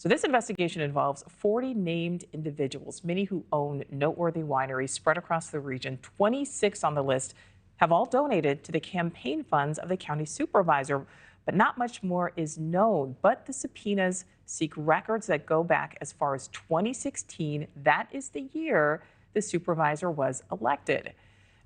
So this investigation involves 40 named individuals, many who own noteworthy wineries spread across the region. 26 on the list have all donated to the campaign funds of the county supervisor, but not much more is known. But the subpoenas seek records that go back as far as 2016. That is the year the supervisor was elected.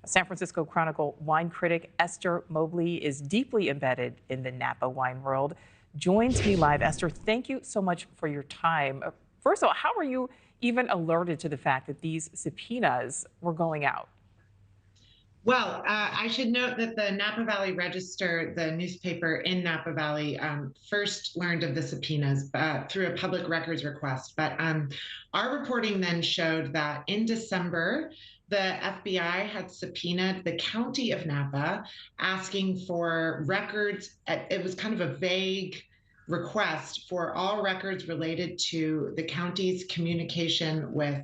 San Francisco Chronicle wine critic Esther Mobley is deeply embedded in the Napa wine world. Joins me live. Esther, thank you so much for your time. First of all, how were you even alerted to the fact that these subpoenas were going out? Well, I should note that the Napa Valley Register, the newspaper in Napa Valley, first learned of the subpoenas through a public records request. But our reporting then showed that in December, the FBI had subpoenaed the county of Napa asking for records. It was kind of a vague request for all records related to the county's communication with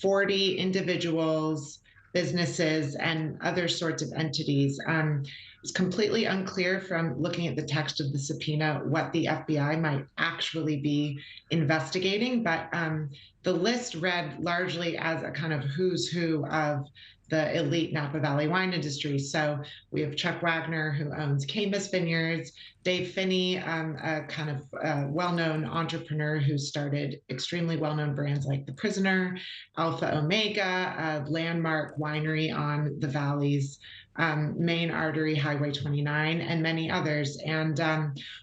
40 individuals, businesses, and other sorts of entities. It's completely unclear from looking at the text of the subpoena what the FBI might actually be investigating, but the list read largely as a kind of who's who of the elite Napa Valley wine industry. So we have Chuck Wagner, who owns Caymus Vineyards, Dave Finney, a kind of well-known entrepreneur who started extremely well-known brands like The Prisoner, Alpha Omega, a landmark winery on the valley's main artery, Highway 29, and many others. And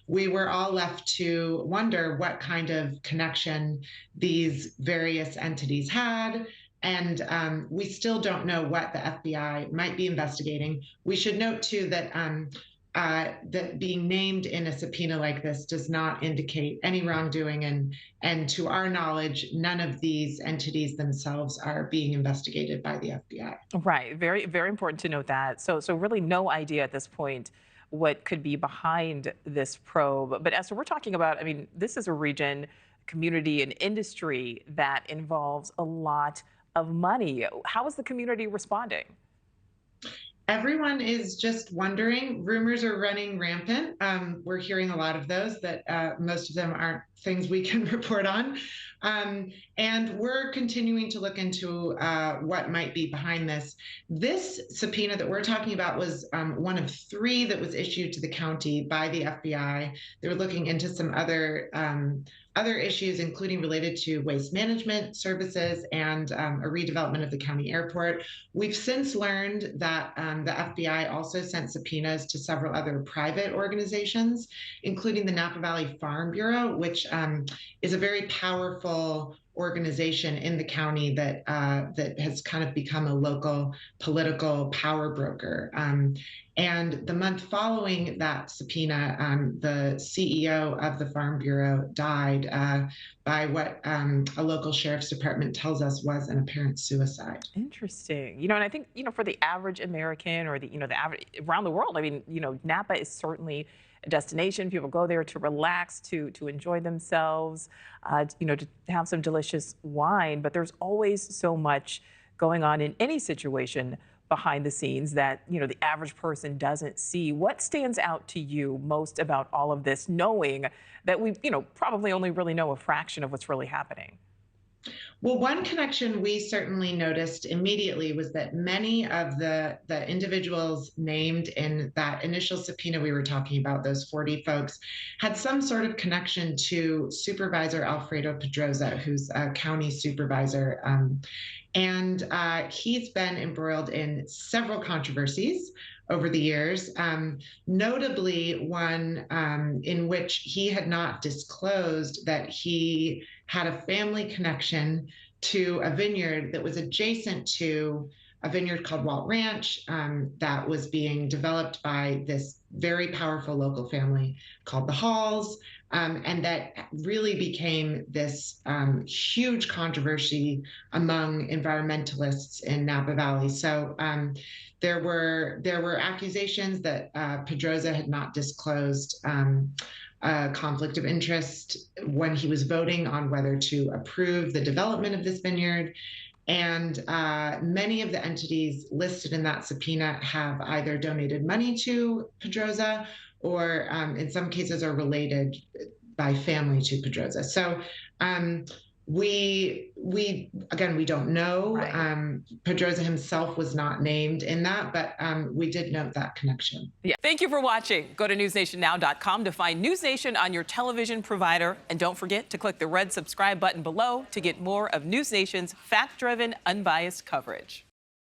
we were all left to wonder what kind of connection these various entities had. And we still don't know what the FBI might be investigating. We should note, too, that that being named in a subpoena like this does not indicate any wrongdoing, and to our knowledge, none of these entities themselves are being investigated by the FBI. Right. Very, very important to note that. So really no idea at this point what could be behind this probe. But Esther, we're talking about, I mean, this is a region, community, and industry that involves a lot of money. How is the community responding? Everyone is just wondering. Rumors are running rampant. We're hearing a lot of those that most of them aren't things we can report on. And we're continuing to look into what might be behind this. This subpoena that we're talking about was one of three that was issued to the county by the FBI. They were looking into some other issues, including related to waste management services and a redevelopment of the county airport. We've since learned that the FBI also sent subpoenas to several other private organizations, including the Napa Valley Farm Bureau, which is a very powerful organization in the county that has kind of become a local political power broker. And the month following that subpoena, the CEO of the Farm Bureau died by what a local sheriff's department tells us was an apparent suicide. Interesting. And I think, for the average American or the average around the world, I mean, Napa is certainly a destination. People go there to relax, to enjoy themselves, to have some delicious wine. But there's always so much going on in any situation behind the scenes that, the average person doesn't see. What stands out to you most about all of this, knowing that we, probably only really know a fraction of what's really happening? Well, one connection we certainly noticed immediately was that many of the individuals named in that initial subpoena we were talking about, those 40 folks, had some sort of connection to Supervisor Alfredo Pedroza, who's a county supervisor. And he's been embroiled in several controversies over the years, notably one in which he had not disclosed that he had a family connection to a vineyard that was adjacent to a vineyard called Walt Ranch that was being developed by this very powerful local family called the Halls, and that really became this huge controversy among environmentalists in Napa Valley. So there were accusations that Pedroza had not disclosed a conflict of interest when he was voting on whether to approve the development of this vineyard. And many of the entities listed in that subpoena have either donated money to Pedroza or in some cases are related by family to Pedroza. So we don't know. Right. Pedroza himself was not named in that, but we did note that connection. Yeah. Thank you for watching. Go to newsnationnow.com to find News Nation on your television provider. And don't forget to click the red subscribe button below to get more of News Nation's fact-driven, unbiased coverage.